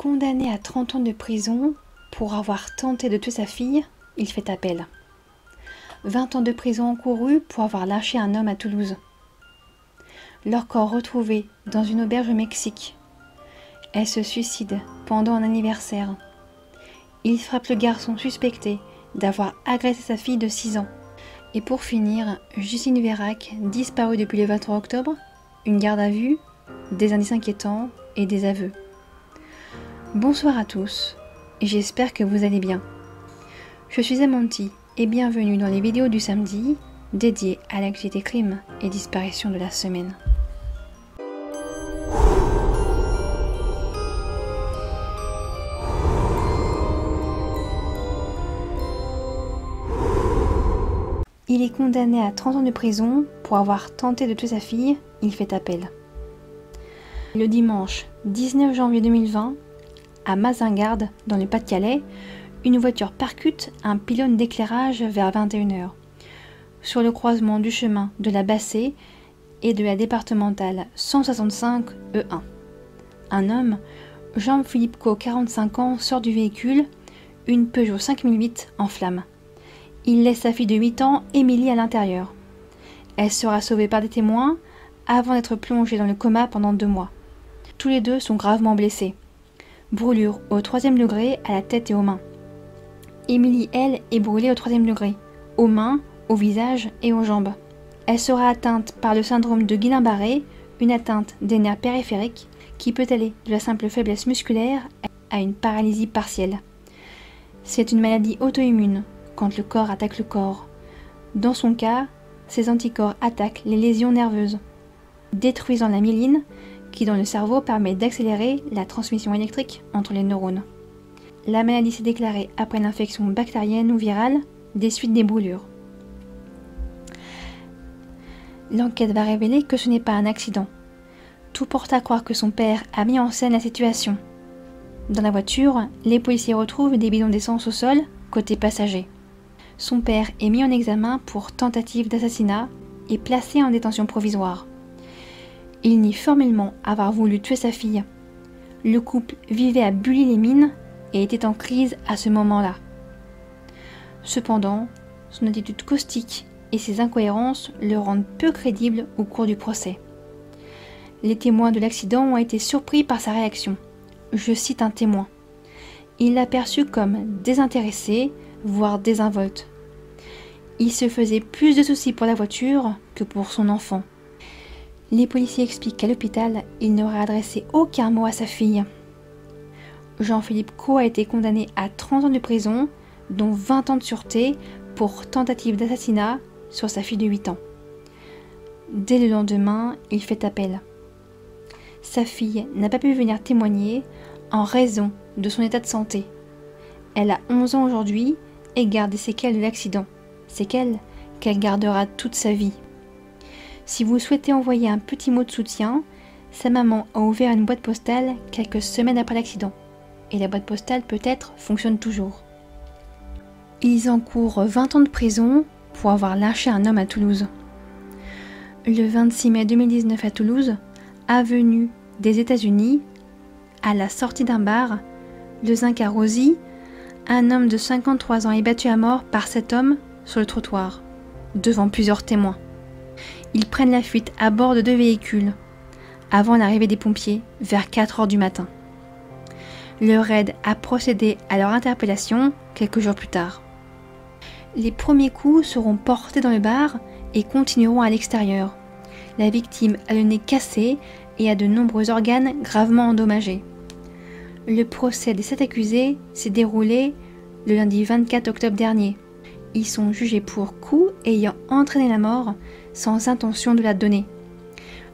condamné à 30 ans de prison pour avoir tenté de tuer sa fille, il fait appel. 20 ans de prison encourus pour avoir lâché un homme à Toulouse. Leur corps retrouvé dans une auberge au Mexique. Elle se suicide pendant un anniversaire. Il frappe le garçon suspecté d'avoir agressé sa fille de 6 ans. Et pour finir, Justine Vérac, disparue depuis le 23 octobre, une garde à vue, des indices inquiétants et des aveux. Bonsoir à tous, et j'espère que vous allez bien. Je suis Amanti et bienvenue dans les vidéos du samedi dédiées à l'actualité crime et disparition de la semaine. Il est condamné à 30 ans de prison pour avoir tenté de tuer sa fille, il fait appel. Le dimanche 19 janvier 2020, à Mazingarbe, dans le Pas-de-Calais, une voiture percute un pylône d'éclairage vers 21 h, sur le croisement du chemin de la Bassée et de la départementale 165 E1. Un homme, Jean-Philippe Co, 45 ans, sort du véhicule, une Peugeot 5008 en flammes. Il laisse sa fille de 8 ans, Émilie, à l'intérieur. Elle sera sauvée par des témoins avant d'être plongée dans le coma pendant 2 mois. Tous les deux sont gravement blessés. Brûlure au 3e degré à la tête et aux mains. Émilie, elle, est brûlée au 3e degré, aux mains, au visage et aux jambes. Elle sera atteinte par le syndrome de Guillain-Barré, une atteinte des nerfs périphériques qui peut aller de la simple faiblesse musculaire à une paralysie partielle. C'est une maladie auto-immune, quand le corps attaque le corps. Dans son cas, ces anticorps attaquent les lésions nerveuses, détruisant la myéline qui dans le cerveau permet d'accélérer la transmission électrique entre les neurones. La maladie s'est déclarée après une infection bactérienne ou virale des suites des brûlures. L'enquête va révéler que ce n'est pas un accident. Tout porte à croire que son père a mis en scène la situation. Dans la voiture, les policiers retrouvent des bidons d'essence au sol, côté passager. Son père est mis en examen pour tentative d'assassinat et placé en détention provisoire. Il nie formellement avoir voulu tuer sa fille. Le couple vivait à Bully-les-Mines et était en crise à ce moment-là. Cependant, son attitude caustique et ses incohérences le rendent peu crédible au cours du procès. Les témoins de l'accident ont été surpris par sa réaction. Je cite un témoin. Il l'a perçu comme désintéressé, voire désinvolte. Il se faisait plus de soucis pour la voiture que pour son enfant. Les policiers expliquent qu'à l'hôpital, il n'aurait adressé aucun mot à sa fille. Jean-Philippe Co a été condamné à 30 ans de prison, dont 20 ans de sûreté pour tentative d'assassinat sur sa fille de 8 ans. Dès le lendemain, il fait appel. Sa fille n'a pas pu venir témoigner en raison de son état de santé. Elle a 11 ans aujourd'hui et garde des séquelles de l'accident, séquelles qu'elle gardera toute sa vie. Si vous souhaitez envoyer un petit mot de soutien, sa maman a ouvert une boîte postale quelques semaines après l'accident. Et la boîte postale peut-être fonctionne toujours. Ils encourent 20 ans de prison pour avoir lâché un homme à Toulouse. Le 26 mai 2019 à Toulouse, avenue des États-Unis, à la sortie d'un bar, le zinc à Rosy, un homme de 53 ans est battu à mort par cet homme sur le trottoir, devant plusieurs témoins. Ils prennent la fuite à bord de 2 véhicules, avant l'arrivée des pompiers, vers 4 h du matin. Le raid a procédé à leur interpellation quelques jours plus tard. Les premiers coups seront portés dans le bar et continueront à l'extérieur. La victime a le nez cassé et a de nombreux organes gravement endommagés. Le procès des 7 accusés s'est déroulé le lundi 24 octobre dernier. Ils sont jugés pour coups ayant entraîné la mort sans intention de la donner.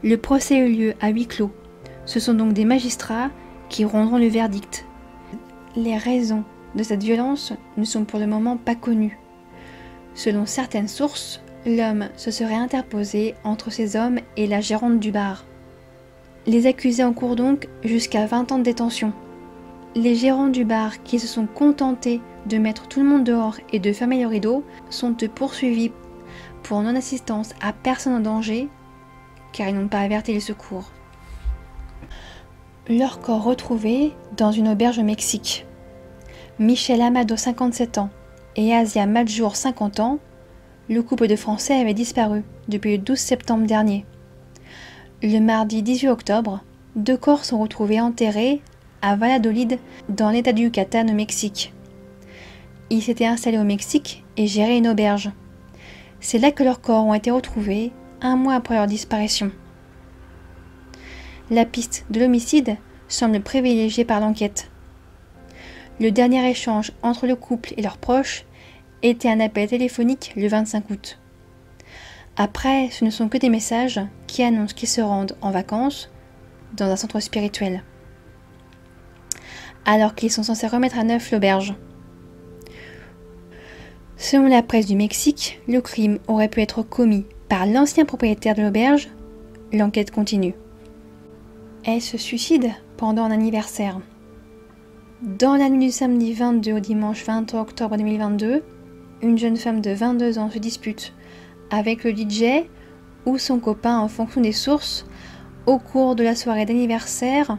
Le procès a eu lieu à huis clos. Ce sont donc des magistrats qui rendront le verdict. Les raisons de cette violence ne sont pour le moment pas connues. Selon certaines sources, l'homme se serait interposé entre ces hommes et la gérante du bar. Les accusés encourent donc jusqu'à 20 ans de détention. Les gérants du bar qui se sont contentés de mettre tout le monde dehors et de fermer le rideau sont poursuivis pour non-assistance à personne en danger car ils n'ont pas averti les secours. Leur corps retrouvé dans une auberge au Mexique. Michel Amado, 57 ans, et Asia Madjour, 50 ans, le couple de Français avait disparu depuis le 12 septembre dernier. Le mardi 18 octobre, 2 corps sont retrouvés enterrés à Valladolid, dans l'état du Yucatan au Mexique. Ils s'étaient installés au Mexique et géraient une auberge. C'est là que leurs corps ont été retrouvés, un mois après leur disparition. La piste de l'homicide semble privilégiée par l'enquête. Le dernier échange entre le couple et leurs proches était un appel téléphonique le 25 août. Après, ce ne sont que des messages qui annoncent qu'ils se rendent en vacances dans un centre spirituel, alors qu'ils sont censés remettre à neuf l'auberge. Selon la presse du Mexique, le crime aurait pu être commis par l'ancien propriétaire de l'auberge. L'enquête continue. Elle se suicide pendant un anniversaire. Dans la nuit du samedi 22 au dimanche 23 octobre 2022, une jeune femme de 22 ans se dispute avec le DJ ou son copain en fonction des sources au cours de la soirée d'anniversaire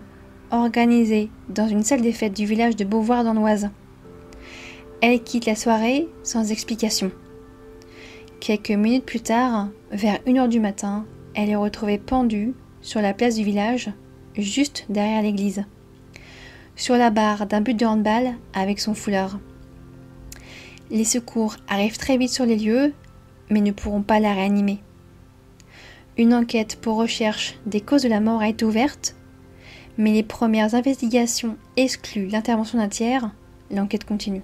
organisée dans une salle des fêtes du village de Beauvoir dans l'Oise. Elle quitte la soirée sans explication. Quelques minutes plus tard, vers 1h du matin, elle est retrouvée pendue sur la place du village, juste derrière l'église, sur la barre d'un but de handball avec son foulard. Les secours arrivent très vite sur les lieux, mais ne pourront pas la réanimer. Une enquête pour recherche des causes de la mort a été ouverte, mais les premières investigations excluent l'intervention d'un tiers. L'enquête continue.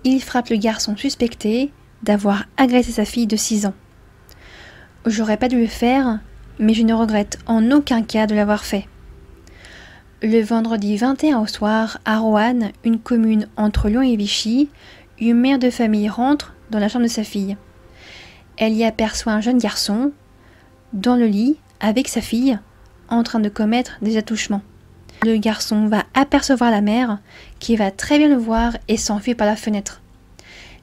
Il frappe le garçon suspecté d'avoir agressé sa fille de 6 ans. J'aurais pas dû le faire, mais je ne regrette en aucun cas de l'avoir fait. Le vendredi 21 au soir, à Roanne, une commune entre Lyon et Vichy, une mère de famille rentre dans la chambre de sa fille. Elle y aperçoit un jeune garçon, dans le lit, avec sa fille, en train de commettre des attouchements. Le garçon va apercevoir la mère, qui va très bien le voir et s'enfuit par la fenêtre.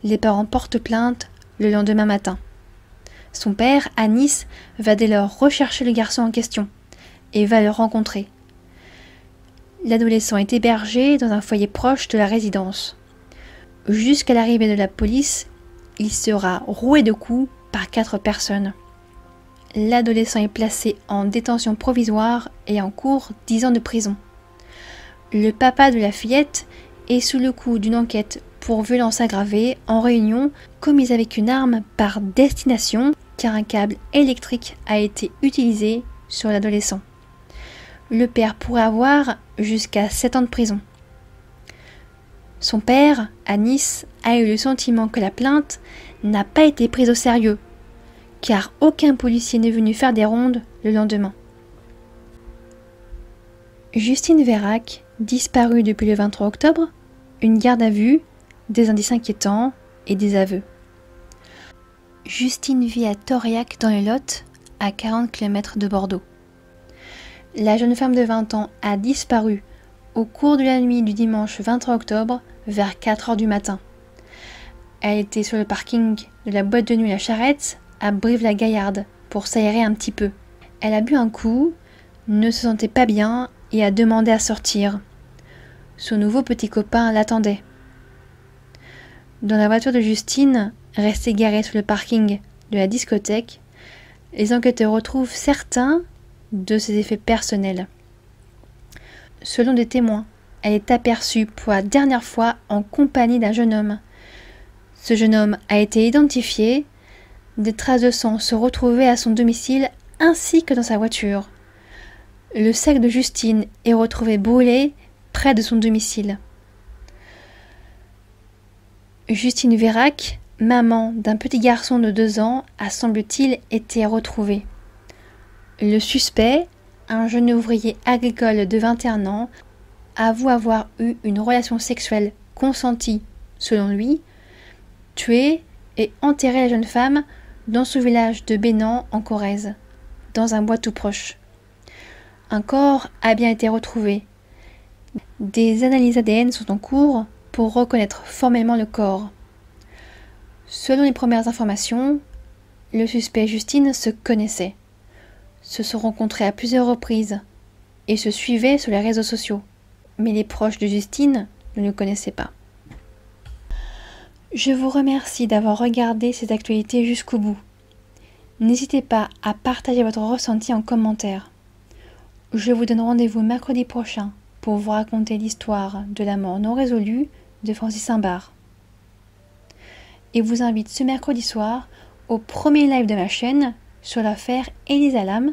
Les parents portent plainte le lendemain matin. Son père, à Nice, va dès lors rechercher le garçon en question et va le rencontrer. L'adolescent est hébergé dans un foyer proche de la résidence. Jusqu'à l'arrivée de la police, il sera roué de coups par 4 personnes. L'adolescent est placé en détention provisoire et encourt 10 ans de prison. Le papa de la fillette est sous le coup d'une enquête pour violence aggravée en réunion commise avec une arme par destination, car un câble électrique a été utilisé sur l'adolescent. Le père pourrait avoir jusqu'à 7 ans de prison. Son père, à Nice, a eu le sentiment que la plainte n'a pas été prise au sérieux, car aucun policier n'est venu faire des rondes le lendemain. Justine Vérac, disparue depuis le 23 octobre, une garde à vue, des indices inquiétants et des aveux. Justine vit à Tauriac dans le Lot, à 40 km de Bordeaux. La jeune femme de 20 ans a disparu au cours de la nuit du dimanche 23 octobre vers 4h du matin. Elle était sur le parking de la boîte de nuit La Charrette à Brive-la-Gaillarde pour s'aérer un petit peu. Elle a bu un coup, ne se sentait pas bien et a demandé à sortir. Son nouveau petit copain l'attendait. Dans la voiture de Justine, restée garée sur le parking de la discothèque, les enquêteurs retrouvent certains de ses effets personnels. Selon des témoins, elle est aperçue pour la dernière fois en compagnie d'un jeune homme. Ce jeune homme a été identifié. Des traces de sang se retrouvaient à son domicile ainsi que dans sa voiture. Le sac de Justine est retrouvé brûlé près de son domicile. Justine Vérac, maman d'un petit garçon de 2 ans, a semble-t-il été retrouvée. Le suspect, un jeune ouvrier agricole de 21 ans, avoue avoir eu une relation sexuelle consentie, selon lui, tué et enterré la jeune femme dans son village de Bénan en Corrèze, dans un bois tout proche. Un corps a bien été retrouvé. Des analyses ADN sont en cours pour reconnaître formellement le corps. Selon les premières informations, le suspect et Justine se connaissaient, se sont rencontrés à plusieurs reprises, et se suivaient sur les réseaux sociaux. Mais les proches de Justine ne le connaissaient pas. Je vous remercie d'avoir regardé cette actualité jusqu'au bout. N'hésitez pas à partager votre ressenti en commentaire. Je vous donne rendez-vous mercredi prochain pour vous raconter l'histoire de la mort non résolue de Francis Simbart. Et vous invite ce mercredi soir au premier live de ma chaîne sur l'affaire Elisa Lam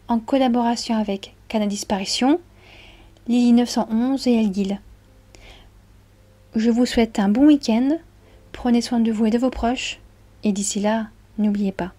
en collaboration avec Canal Disparition, Lily 911 et El Guil. Je vous souhaite un bon week-end, prenez soin de vous et de vos proches, et d'ici là, n'oubliez pas,